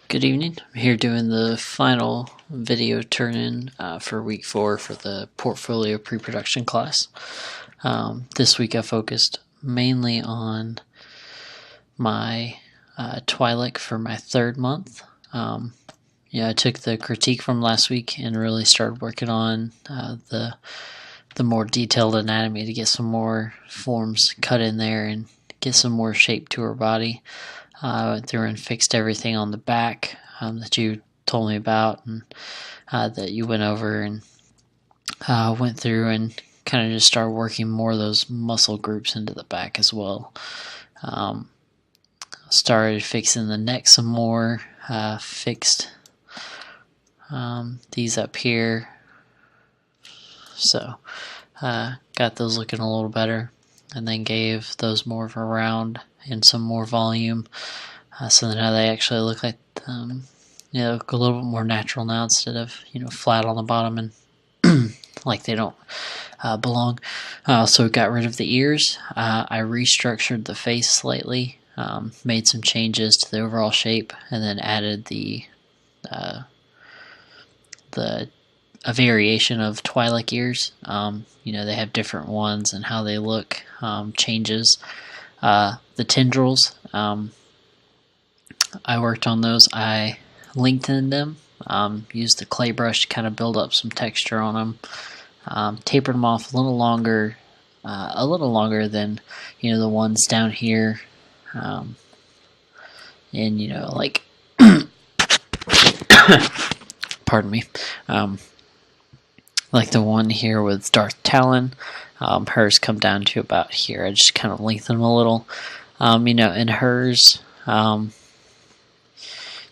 Good evening. I'm here doing the final video turn-in for week 4 for the portfolio pre-production class. This week I focused mainly on my Twi'lek for my 3rd month. I took the critique from last week and really started working on the more detailed anatomy to get some more forms cut in there and get some more shape to her body. I went through and fixed everything on the back that you told me about and that you went over, and went through and kind of just started working more of those muscle groups into the back as well. Started fixing the neck some more, fixed these up here, so got those looking a little better, and then gave those more of a round and some more volume, so that now they actually look like look a little bit more natural now instead of flat on the bottom and like they don't belong. So we got rid of the ears. I restructured the face slightly, made some changes to the overall shape, and then added a variation of Twi'lek ears. They have different ones, and how they look changes. The tendrils, I worked on those. I lengthened them, used the clay brush to kind of build up some texture on them, tapered them off a little longer than the ones down here, and like pardon me, like the one here with Darth Talon. Hers come down to about here. I just kind of lengthen them a little. And hers,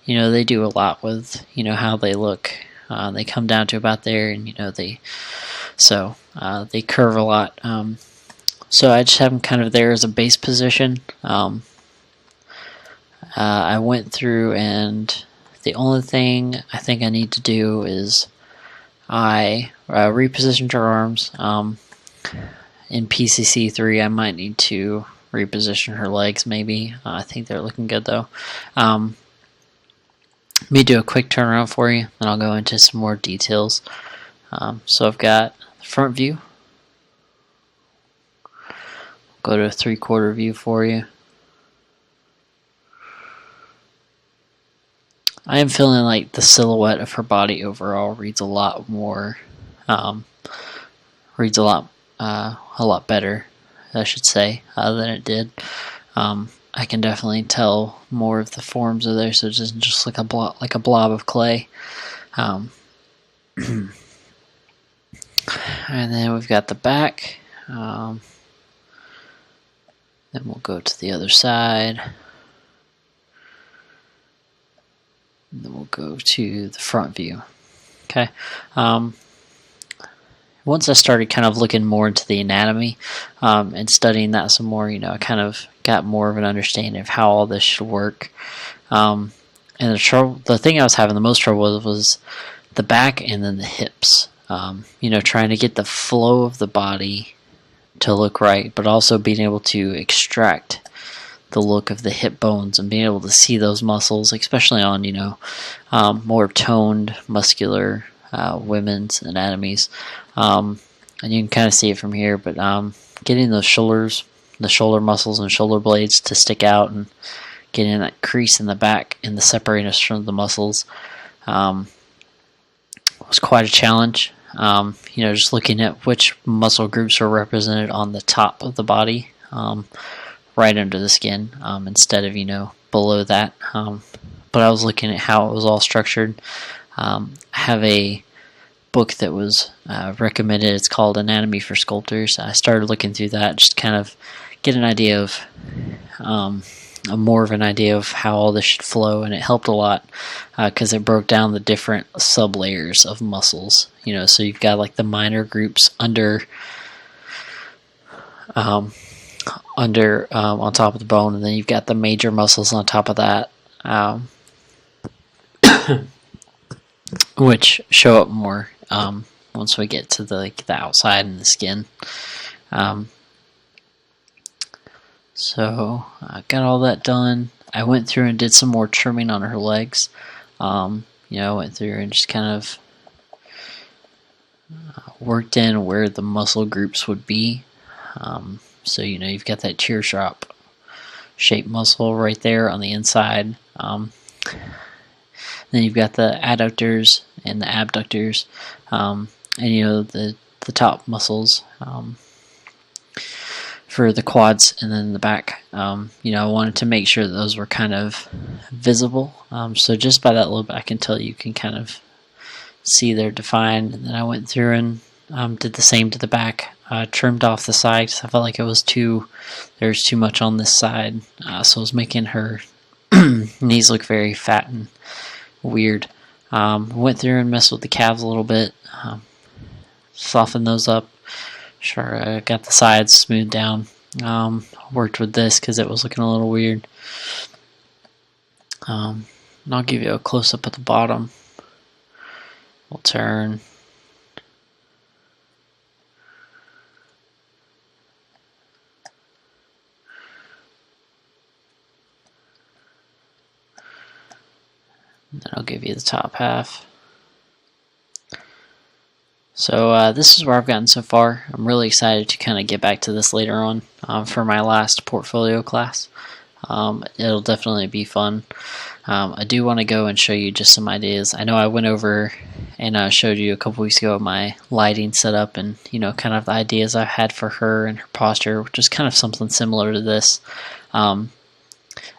they do a lot with, how they look. They come down to about there, and, they curve a lot. So I just have them kind of there as a base position. I went through, and the only thing I think I need to do is I repositioned her arms. In PCC 3, I might need to reposition her legs, maybe. I think they're looking good, though. Let me do a quick turnaround for you, and I'll go into some more details. So I've got the front view. Go to a 3/4 view for you. I am feeling like the silhouette of her body overall reads a lot more, a lot better, I should say, than it did. I can definitely tell more of the forms are there, so it doesn't just look like a blob of clay. And then we've got the back. Then we'll go to the other side. And then we'll go to the front view. Okay. Once I started kind of looking more into the anatomy and studying that some more, I kind of got more of an understanding of how all this should work. And the thing I was having the most trouble with was the back and then the hips. Trying to get the flow of the body to look right, but also being able to extract the look of the hip bones and being able to see those muscles, especially on more toned, muscular women's anatomies. And you can kind of see it from here, but getting those shoulders, the shoulder muscles and shoulder blades to stick out, and getting that crease in the back and the separating us from the muscles was quite a challenge. Just looking at which muscle groups are represented on the top of the body, right under the skin, instead of below that. But I was looking at how it was all structured. I have a book that was recommended. It's called Anatomy for Sculptors. I started looking through that, just kind of get an idea of more of an idea of how all this should flow, and it helped a lot because it broke down the different sub layers of muscles. So you've got like the minor groups under on top of the bone, and then you've got the major muscles on top of that, which show up more once we get to the outside and the skin. So I got all that done. I went through and did some more trimming on her legs. You know, I went through and just kind of worked in where the muscle groups would be. So, you know, you've got that teardrop shaped muscle right there on the inside. Then you've got the adductors and the abductors, and you know, the top muscles for the quads, and then the back. You know, I wanted to make sure that those were kind of visible. So just by that little bit, I can tell you can kind of see they're defined. And then I went through and did the same to the back. Trimmed off the side because I felt like it was there's too much on this side, so it was making her knees look very fat and weird. Went through and messed with the calves a little bit, softened those up. Sure, I got the sides smoothed down. Worked with this because it was looking a little weird. And I'll give you a close up at the bottom. We'll turn. And then I'll give you the top half. So this is where I've gotten so far. I'm really excited to kind of get back to this later on for my last portfolio class. It'll definitely be fun. I do want to go and show you just some ideas. I know I went over and showed you a couple weeks ago my lighting setup and, you know, kind of the ideas I had for her and her posture, which is kind of something similar to this. And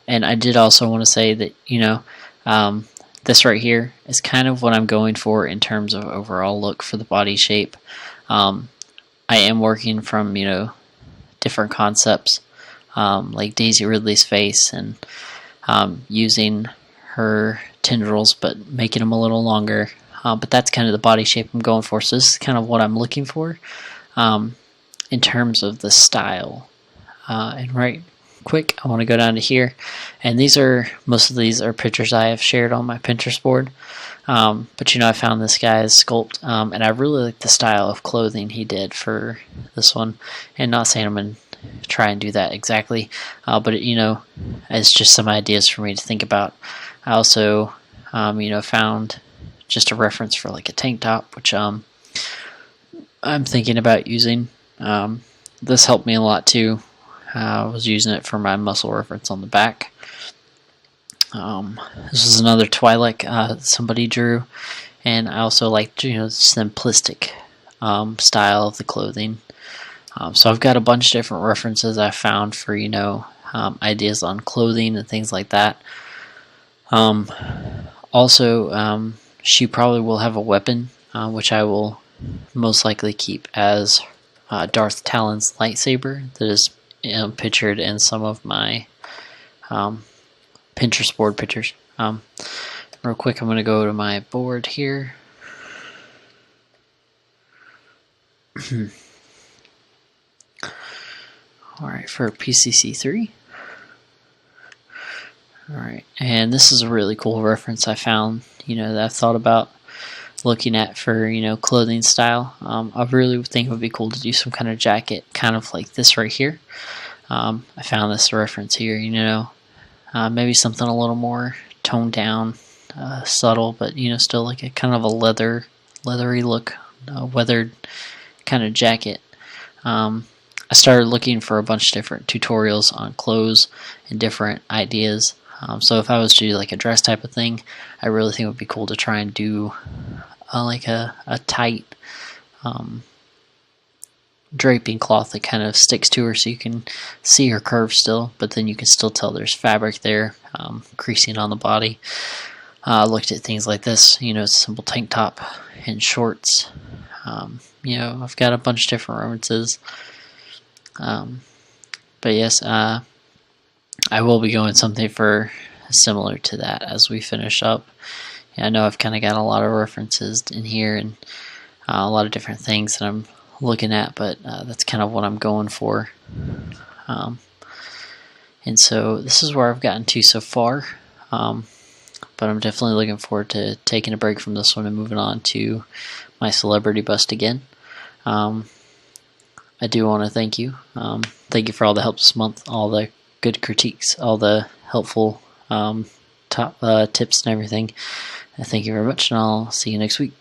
I did also want to say that, you know, this right here is kind of what I'm going for in terms of overall look for the body shape. I am working from, you know, different concepts like Daisy Ridley's face and using her tendrils but making them a little longer. But that's kind of the body shape I'm going for. So this is kind of what I'm looking for in terms of the style. And right quick, I want to go down to here, and most of these are pictures I have shared on my Pinterest board, but you know, I found this guy's sculpt, and I really like the style of clothing he did for this one, and not saying I'm going to try and do that exactly, but you know, it's just some ideas for me to think about. I also you know, found just a reference for like a tank top, which I'm thinking about using. This helped me a lot too. I was using it for my muscle reference on the back. This is another Twilight somebody drew, and I also liked, you know, the simplistic style of the clothing. So I've got a bunch of different references I found for, you know, ideas on clothing and things like that. Also, she probably will have a weapon, which I will most likely keep as Darth Talon's lightsaber that is pictured in some of my Pinterest board pictures. Real quick, I'm going to go to my board here. Alright, for PCC3. Alright, and this is a really cool reference I found, you know, that I've thought about looking at for, you know, clothing style. I really think it would be cool to do some kind of jacket, kind of like this right here. I found this reference here, you know, maybe something a little more toned down, subtle, but, you know, still like a kind of a leathery look, weathered kind of jacket. I started looking for a bunch of different tutorials on clothes and different ideas. So if I was to do like a dress type of thing, I really think it would be cool to try and do like a tight draping cloth that kind of sticks to her so you can see her curve still, but then you can still tell there's fabric there, creasing on the body. I looked at things like this, you know, simple tank top and shorts. You know, I've got a bunch of different references. But yes, I will be going something for similar to that as we finish up. And I know I've kind of got a lot of references in here and a lot of different things that I'm looking at, but that's kind of what I'm going for. And so this is where I've gotten to so far, but I'm definitely looking forward to taking a break from this one and moving on to my celebrity bust again. I do want to thank you. Thank you for all the help this month, all the good critiques, all the helpful top tips and everything. Thank you very much, and I'll see you next week.